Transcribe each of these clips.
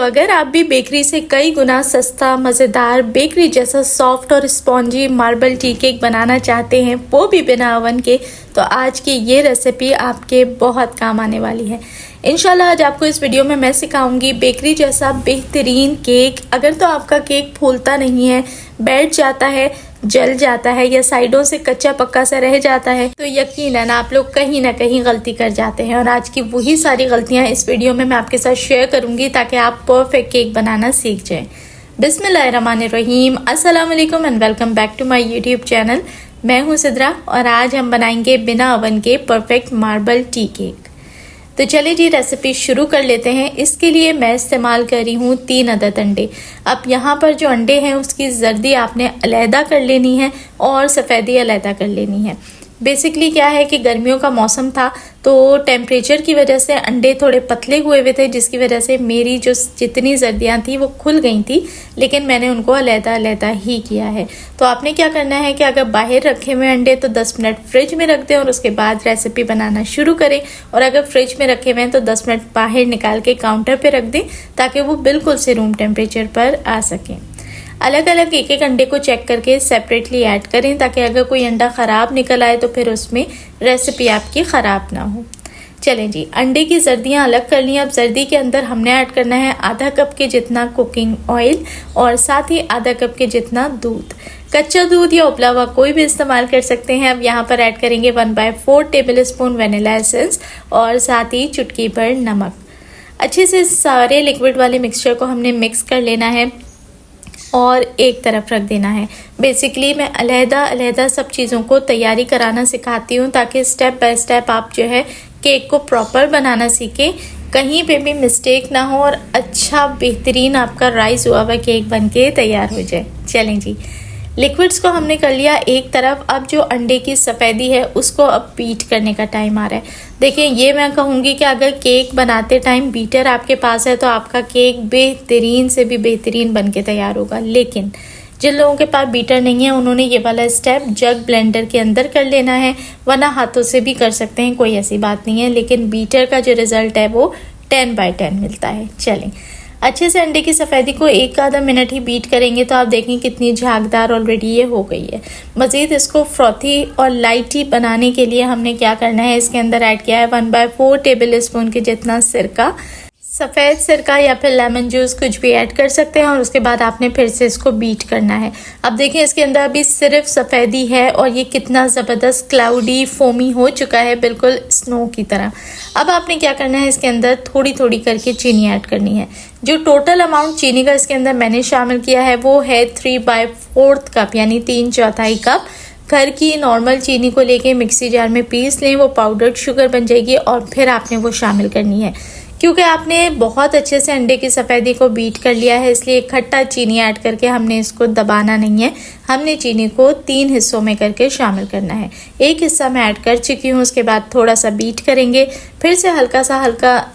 अगर आप भी बेकरी से कई गुना सस्ता, मज़ेदार, बेकरी जैसा सॉफ्ट और स्पॉन्जी मार्बल टी केक बनाना चाहते हैं, वो भी बिना ओवन के, तो आज की ये रेसिपी आपके बहुत काम आने वाली है। इंशाल्लाह आज आपको इस वीडियो में मैं सिखाऊंगी बेकरी जैसा बेहतरीन केक। अगर तो आपका केक फूलता नहीं है, बैठ जाता है, जल जाता है या साइडों से कच्चा पक्का सा रह जाता है, तो यकीनन आप लोग कहीं ना कहीं गलती कर जाते हैं। और आज की वही सारी गलतियां इस वीडियो में मैं आपके साथ शेयर करूंगी ताकि आप परफेक्ट केक बनाना सीख जाएं। बिस्मिल्लाहिर्रहमानिर्रहीम, अस्सलाम वालेकुम and welcome back to my YouTube channel. मैं हूं सिद्रा और आज हम बनाएंगे बिना ओवन के परफेक्ट मार्बल टी केक। तो चलिए जी रेसिपी शुरू कर लेते हैं। इसके लिए मैं इस्तेमाल कर रही हूँ 3 अदद अंडे। अब यहाँ पर जो अंडे हैं उसकी जर्दी आपने अलहदा कर लेनी है और सफ़ेदी अलहदा कर लेनी है। बेसिकली क्या है कि गर्मियों का मौसम था तो टेम्परेचर की वजह से अंडे थोड़े पतले हुए थे, जिसकी वजह से मेरी जो जितनी जर्दियाँ थी वो खुल गई थी, लेकिन मैंने उनको अलहदा अलहदा ही किया है। तो आपने क्या करना है कि अगर बाहर रखे हुए अंडे तो 10 मिनट फ्रिज में रख दें और उसके बाद रेसिपी बनाना शुरू करें। और अगर फ्रिज में रखे हुए हैं तो 10 मिनट बाहर निकाल के काउंटर पर रख दें ताकि वो बिल्कुल से रूम टेम्परेचर पर आ सकें। अलग अलग एक एक अंडे को चेक करके सेपरेटली ऐड करें ताकि अगर कोई अंडा ख़राब निकल आए तो फिर उसमें रेसिपी आपकी ख़राब ना हो। चलें जी, अंडे की जर्दियाँ अलग कर ली। अब जर्दी के अंदर हमने ऐड करना है आधा कप के जितना कुकिंग ऑयल और साथ ही आधा कप के जितना दूध। कच्चा दूध या उबला हुआ कोई भी इस्तेमाल कर सकते हैं। अब यहाँ पर ऐड करेंगे 1/4 टेबल स्पून वेनिला एसेंस और साथ ही चुटकी भर नमक। अच्छे से सारे लिक्विड वाले मिक्सचर को हमने मिक्स कर लेना है और एक तरफ रख देना है। बेसिकली मैं अलहदा अलहदा सब चीज़ों को तैयारी कराना सिखाती हूँ ताकि स्टेप बाय स्टेप आप जो है केक को प्रॉपर बनाना सीखें, कहीं पे भी मिस्टेक ना हो और अच्छा बेहतरीन आपका राइस हुआ हुआ केक बन के तैयार हो जाए। चलें जी, लिक्विड्स को हमने कर लिया एक तरफ। अब जो अंडे की सफ़ेदी है उसको अब बीट करने का टाइम आ रहा है। देखिए, ये मैं कहूँगी कि अगर केक बनाते टाइम बीटर आपके पास है तो आपका केक बेहतरीन से भी बेहतरीन बन के तैयार होगा। लेकिन जिन लोगों के पास बीटर नहीं है उन्होंने ये वाला स्टेप जग ब्लेंडर के अंदर कर लेना है, वरना हाथों से भी कर सकते हैं, कोई ऐसी बात नहीं है। लेकिन बीटर का जो रिज़ल्ट है वो 10/10 मिलता है। चलें, अच्छे से अंडे की सफ़ेदी को 1 आधा मिनट ही बीट करेंगे तो आप देखें कितनी झागदार ऑलरेडी ये हो गई है। मज़ीद इसको फ्रॉथी और लाइटी बनाने के लिए हमने क्या करना है, इसके अंदर ऐड किया है 1/4 टेबल स्पून के जितना सिरका। सफ़ेद सिरका या फिर लेमन जूस कुछ भी ऐड कर सकते हैं और उसके बाद आपने फिर से इसको बीट करना है। अब देखें इसके अंदर अभी सिर्फ सफ़ेदी है और ये कितना ज़बरदस्त क्लाउडी फोमी हो चुका है, बिल्कुल स्नो की तरह। अब आपने क्या करना है, इसके अंदर थोड़ी थोड़ी करके चीनी ऐड करनी है। जो टोटल अमाउंट चीनी का इसके अंदर मैंने शामिल किया है वो है 3/4 कप, यानी 3/4 कप। घर की नॉर्मल चीनी को लेके मिक्सी जार में पीस लें, वो पाउडर्ड शुगर बन जाएगी और फिर आपने वो शामिल करनी है। क्योंकि आपने बहुत अच्छे से अंडे की सफ़ेदी को बीट कर लिया है, इसलिए इकट्ठा चीनी ऐड करके हमने इसको दबाना नहीं है। हमने चीनी को 3 हिस्सों में करके शामिल करना है। एक हिस्सा मैं ऐड कर चुकी हूँ, उसके बाद थोड़ा सा बीट करेंगे, फिर से हल्का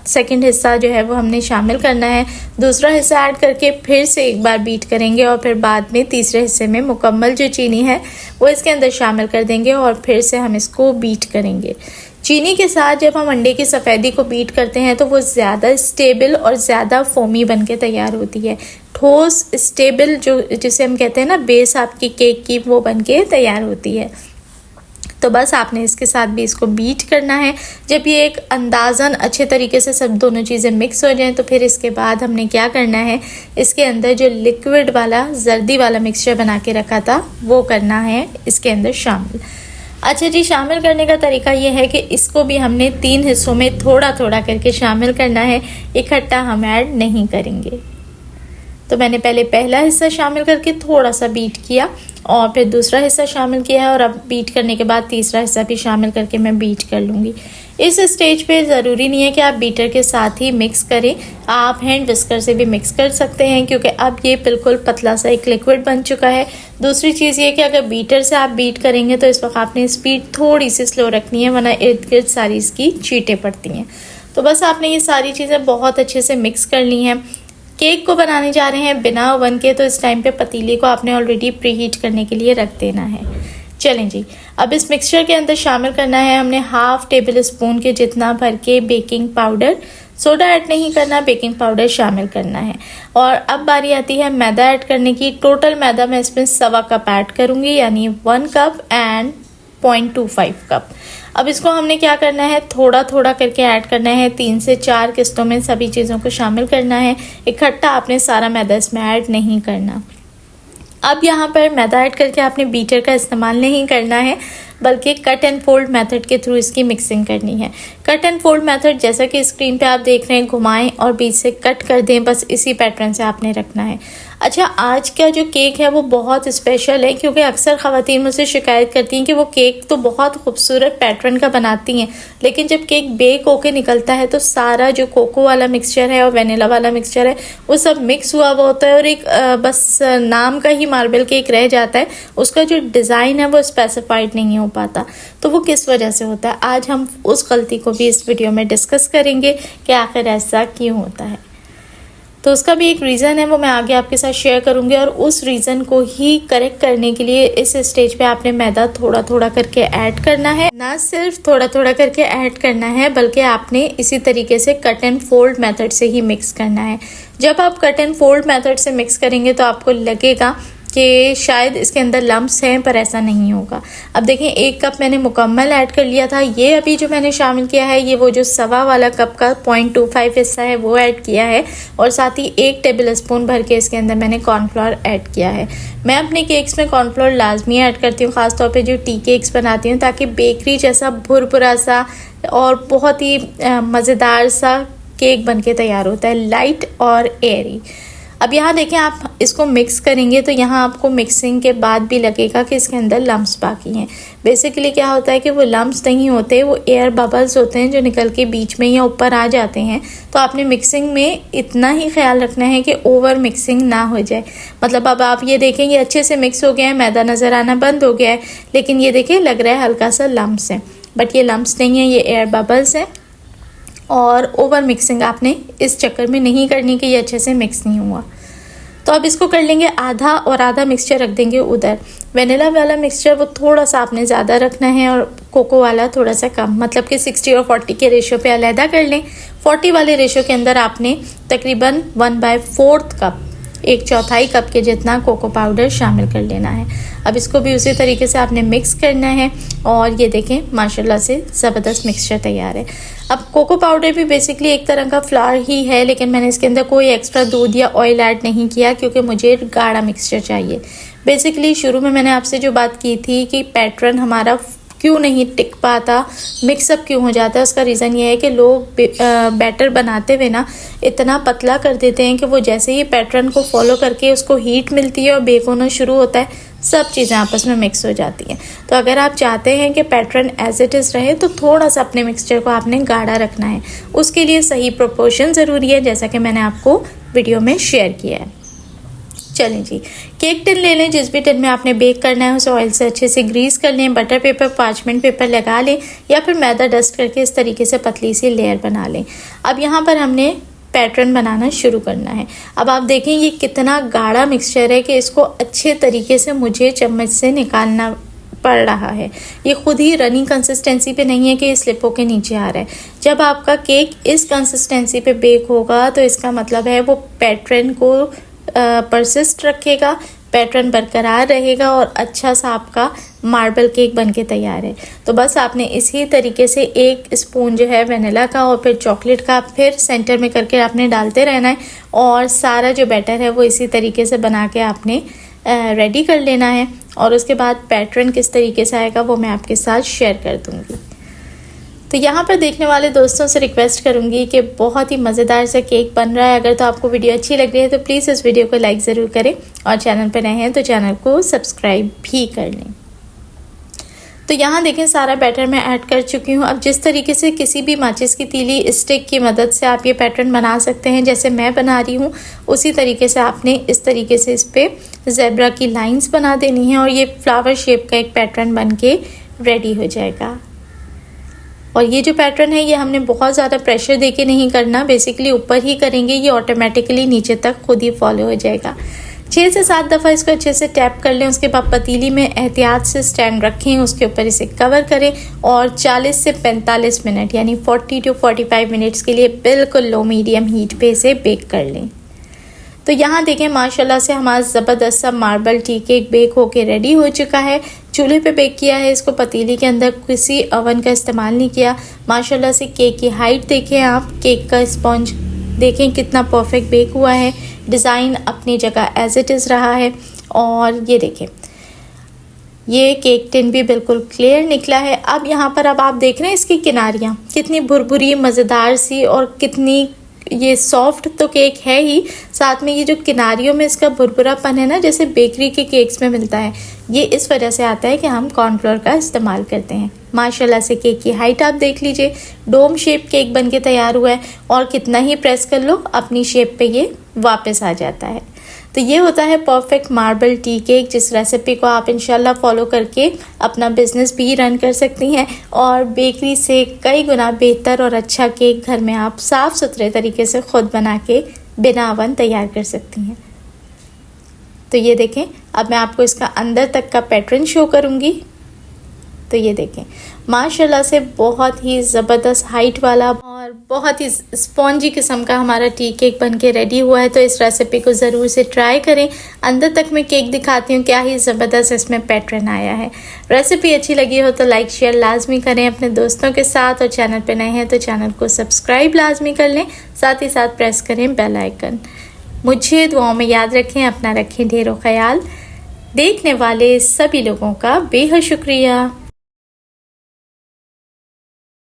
सेकंड हिस्सा जो है वो हमने शामिल करना है। दूसरा हिस्सा ऐड करके फिर से एक बार बीट करेंगे और फिर बाद में तीसरे हिस्से में मुकम्मल जो चीनी है वो इसके अंदर शामिल कर देंगे और फिर से हम इसको बीट करेंगे। चीनी के साथ जब हम अंडे की सफ़ेदी को बीट करते हैं तो वो ज़्यादा स्टेबल और ज़्यादा फोमी बन के तैयार होती है। ठोस स्टेबल जो जिसे हम कहते हैं ना बेस आपकी केक की, वो बन के तैयार होती है। तो बस आपने इसके साथ भी इसको बीट करना है। जब ये एक अंदाज़न अच्छे तरीके से सब दोनों चीज़ें मिक्स हो जाएं तो फिर इसके बाद हमने क्या करना है, इसके अंदर जो लिक्विड वाला जर्दी वाला मिक्सचर बना के रखा था वो करना है इसके अंदर शामिल। अच्छा जी, शामिल करने का तरीका ये है कि इसको भी हमने 3 हिस्सों में थोड़ा थोड़ा करके शामिल करना है, इकट्ठा हम ऐड नहीं करेंगे। तो मैंने पहले पहला हिस्सा शामिल करके थोड़ा सा बीट किया और फिर दूसरा हिस्सा शामिल किया है और अब बीट करने के बाद तीसरा हिस्सा भी शामिल करके मैं बीट कर लूँगी। इस स्टेज पे ज़रूरी नहीं है कि आप बीटर के साथ ही मिक्स करें, आप हैंड विस्कर से भी मिक्स कर सकते हैं क्योंकि अब ये बिल्कुल पतला सा एक लिक्विड बन चुका है। दूसरी चीज़ ये कि अगर बीटर से आप बीट करेंगे तो इस वक्त आपने स्पीड थोड़ी सी स्लो रखनी है, वरना इर्द गिर्द सारी इसकी चीटें पड़ती हैं। तो बस आपने ये सारी चीज़ें बहुत अच्छे से मिक्स कर ली हैं। केक को बनाने जा रहे हैं बिना ओवन के, तो इस टाइम पे पतीले को आपने ऑलरेडी प्री हीट करने के लिए रख देना है। चलें जी, अब इस मिक्सचर के अंदर शामिल करना है हमने 1/2 टेबल स्पून के जितना भर के बेकिंग पाउडर। सोडा ऐड नहीं करना, बेकिंग पाउडर शामिल करना है। और अब बारी आती है मैदा ऐड करने की। टोटल मैदा मैं इसमें 1.25 कप ऐड करूंगी, यानी 1 कप एंड 0.25 कप। अब इसको हमने क्या करना है, थोड़ा थोड़ा करके ऐड करना है, 3 से 4 किस्तों में सभी चीज़ों को शामिल करना है। इकट्ठा आपने सारा मैदा इसमें ऐड नहीं करना। अब यहाँ पर मैदा ऐड करके आपने बीटर का इस्तेमाल नहीं करना है, बल्कि कट एंड फोल्ड मेथड के थ्रू इसकी मिक्सिंग करनी है। कट एंड फोल्ड मेथड जैसा कि स्क्रीन पे आप देख रहे हैं, घुमाएं और बीच से कट कर दें, बस इसी पैटर्न से आपने रखना है। अच्छा, आज का जो केक है वो बहुत स्पेशल है, क्योंकि अक्सर ख़वातीन मुझसे शिकायत करती हैं कि वो केक तो बहुत खूबसूरत पैटर्न का बनाती हैं, लेकिन जब केक बेक होके निकलता है तो सारा जो कोको वाला मिक्सचर है और वेनिला वाला मिक्सचर है वो सब मिक्स हुआ हुआ होता है और एक बस नाम का ही मार्बल केक रह जाता है। उसका जो डिज़ाइन है वो स्पेसिफाइड नहीं हो पाता। तो वो किस वजह से होता है, आज हम उस गलती को भी इस वीडियो में डिस्कस करेंगे कि आखिर ऐसा क्यों होता है। तो उसका भी एक रीज़न है, वो मैं आगे आपके साथ शेयर करूंगी। और उस रीज़न को ही करेक्ट करने के लिए इस स्टेज पे आपने मैदा थोड़ा थोड़ा करके ऐड करना है। ना सिर्फ थोड़ा थोड़ा करके ऐड करना है, बल्कि आपने इसी तरीके से कट एंड फोल्ड मेथड से ही मिक्स करना है। जब आप कट एंड फोल्ड मेथड से मिक्स करेंगे तो आपको लगेगा कि शायद इसके अंदर लम्प्स हैं, पर ऐसा नहीं होगा। अब देखें, 1 कप मैंने मुकम्मल ऐड कर लिया था। ये अभी जो मैंने शामिल किया है, ये वो जो 1.25 वाला कप का 0.25 हिस्सा है वो ऐड किया है, और साथ ही 1 टेबल स्पून भर के इसके अंदर मैंने कॉर्नफ्लोर ऐड किया है। मैं अपने केक्स में कॉर्नफ्लोर लाजमी ऐड करती हूँ, ख़ासतौर पर जो टी केक्स बनाती हूँ, ताकि बेकरी जैसा भुरभुरा सा और बहुत ही मज़ेदार सा केक बन के तैयार होता है, लाइट और एयरी। अब यहाँ देखें, आप इसको मिक्स करेंगे तो यहाँ आपको मिक्सिंग के बाद भी लगेगा कि इसके अंदर लम्प्स बाकी हैं। बेसिकली क्या होता है कि वो लम्प्स नहीं होते, वो एयर बबल्स होते हैं जो निकल के बीच में या ऊपर आ जाते हैं। तो आपने मिक्सिंग में इतना ही ख्याल रखना है कि ओवर मिक्सिंग ना हो जाए। मतलब अब आप ये देखें, ये अच्छे से मिक्स हो गया है, मैदा नज़र आना बंद हो गया है, लेकिन ये देखें लग रहा है हल्का सा लम्प्स है, बट ये लम्प्स नहीं है, ये एयर बबल्स हैं। और ओवर मिक्सिंग आपने इस चक्कर में नहीं करनी कि ये अच्छे से मिक्स नहीं हुआ। तो अब इसको कर लेंगे आधा, और आधा मिक्सचर रख देंगे उधर। वेनिला वाला मिक्सचर वो थोड़ा सा आपने ज़्यादा रखना है और कोको वाला थोड़ा सा कम, मतलब कि 60 और 40 के रेशियो पे अलहदा कर लें। 40 वाले रेशियो के अंदर आपने तकरीबन 1/4 कप, 1/4 कप के जितना कोको पाउडर शामिल कर लेना है। अब इसको भी उसी तरीके से आपने मिक्स करना है, और ये देखें माशाल्लाह से ज़बरदस्त मिक्सचर तैयार है। अब कोको पाउडर भी बेसिकली एक तरह का फ्लावर ही है, लेकिन मैंने इसके अंदर कोई एक्स्ट्रा दूध या ऑयल ऐड नहीं किया, क्योंकि मुझे गाढ़ा मिक्सचर चाहिए। बेसिकली शुरू में मैंने आपसे जो बात की थी कि पैटर्न हमारा क्यों नहीं टिक पाता, मिक्सअप क्यों हो जाता है, उसका रीज़न ये है कि लोग बैटर बनाते हुए ना इतना पतला कर देते हैं कि वो जैसे ही पैटर्न को फॉलो करके उसको हीट मिलती है और बेक होना शुरू होता है, सब चीज़ें आपस में मिक्स हो जाती हैं। तो अगर आप चाहते हैं कि पैटर्न एज इट इज़ रहे, तो थोड़ा सा अपने मिक्सचर को आपने गाढ़ा रखना है। उसके लिए सही प्रोपोर्शन ज़रूरी है, जैसा कि मैंने आपको वीडियो में शेयर किया है। चलें जी, केक टिन ले लें। जिस भी टिन में आपने बेक करना है उसे ऑयल से अच्छे से ग्रीस कर लें। बटर पेपर, पार्चमेंट पेपर लगा लें, या फिर मैदा डस्ट करके इस तरीके से पतली सी लेयर बना लें। अब यहाँ पर हमने पैटर्न बनाना शुरू करना है। अब आप देखें ये कितना गाढ़ा मिक्सचर है कि इसको अच्छे तरीके से मुझे चम्मच से निकालना पड़ रहा है। ये खुद ही रनिंग कंसिस्टेंसी पे नहीं है कि ये स्लिप होके नीचे आ रहा है। जब आपका केक इस कंसिस्टेंसी पे बेक होगा तो इसका मतलब है वो पैटर्न को परसिस्ट रखेगा, पैटर्न बरकरार रहेगा और अच्छा सा आपका मार्बल केक बनके तैयार है। तो बस आपने इसी तरीके से 1 स्पून जो है वेनिला का और फिर चॉकलेट का फिर सेंटर में करके आपने डालते रहना है, और सारा जो बैटर है वो इसी तरीके से बना के आपने रेडी कर लेना है। और उसके बाद पैटर्न किस तरीके से आएगा वो मैं आपके साथ शेयर कर दूँगी। तो यहाँ पर देखने वाले दोस्तों से रिक्वेस्ट करूँगी कि बहुत ही मज़ेदार सा केक बन रहा है। अगर तो आपको वीडियो अच्छी लग रही है तो प्लीज़ इस वीडियो को लाइक ज़रूर करें, और चैनल पर नए हैं तो चैनल को सब्सक्राइब भी कर लें। तो यहाँ देखें सारा बैटर मैं ऐड कर चुकी हूँ। अब जिस तरीके से किसी भी माचिस की तीली स्टिक की मदद से आप ये पैटर्न बना सकते हैं, जैसे मैं बना रही हूँ, उसी तरीके से आपने इस तरीके से इस पर ज़ेब्रा की लाइंस बना देनी है, और ये फ्लावर शेप का एक पैटर्न बन के रेडी हो जाएगा। और ये जो पैटर्न है ये हमने बहुत ज़्यादा प्रेशर देके नहीं करना, बेसिकली ऊपर ही करेंगे, ये ऑटोमेटिकली नीचे तक खुद ही फॉलो हो जाएगा। 6 से 7 दफ़ा इसको अच्छे से टैप कर लें। उसके बाद पतीली में एहतियात से स्टैंड रखें, उसके ऊपर इसे कवर करें और 40 से 45 मिनट यानी 40 to 45 मिनट्स के लिए बिल्कुल लो मीडियम हीट पे इसे बेक कर लें। तो यहाँ देखें माशाल्लाह से हमारा ज़बरदस्त सा मार्बल टी केक बेक होके रेडी हो चुका है। चूल्हे पे बेक किया है इसको, पतीली के अंदर किसी ओवन का इस्तेमाल नहीं किया। माशाल्लाह से केक की हाइट देखें आप, केक का स्पॉन्ज देखें कितना परफेक्ट बेक हुआ है। डिज़ाइन अपनी जगह एज इट इज़ रहा है। और ये देखें ये केक टिन भी बिल्कुल क्लियर निकला है। अब यहाँ पर अब आप देख रहे हैं इसकी किनारियाँ कितनी भुरभुरी मज़ेदार सी और कितनी ये सॉफ्ट तो केक है ही, साथ में ये जो किनारियों में इसका भुरभुरापन है ना, जैसे बेकरी के केक्स में मिलता है, ये इस वजह से आता है कि हम कॉर्नफ्लोर का इस्तेमाल करते हैं। माशाल्लाह से केक की हाइट आप देख लीजिए, डोम शेप केक बनके तैयार हुआ है और कितना ही प्रेस कर लो अपनी शेप पे ये वापस आ जाता है। तो ये होता है परफेक्ट मार्बल टी केक, जिस रेसिपी को आप इंशाल्लाह फॉलो करके अपना बिजनेस भी रन कर सकती हैं और बेकरी से कई गुना बेहतर और अच्छा केक घर में आप साफ़ सुथरे तरीके से ख़ुद बना के बिना ओवन तैयार कर सकती हैं। तो ये देखें, अब मैं आपको इसका अंदर तक का पैटर्न शो करूँगी। तो ये देखें माशाल्लाह से बहुत ही ज़बरदस्त हाइट वाला और बहुत ही स्पॉन्जी किस्म का हमारा टी केक बनके रेडी हुआ है। तो इस रेसिपी को ज़रूर से ट्राई करें। अंदर तक मैं केक दिखाती हूँ, क्या ही ज़बरदस्त इसमें पैटर्न आया है। रेसिपी अच्छी लगी हो तो लाइक शेयर लाजमी करें अपने दोस्तों के साथ, और चैनल पर नए हैं तो चैनल को सब्सक्राइब लाजमी कर लें, साथ ही साथ प्रेस करें बेल आइकन। मुझे दुआओं में याद रखें, अपना रखें ढेरों ख्याल। देखने वाले सभी लोगों का बेहद शुक्रिया।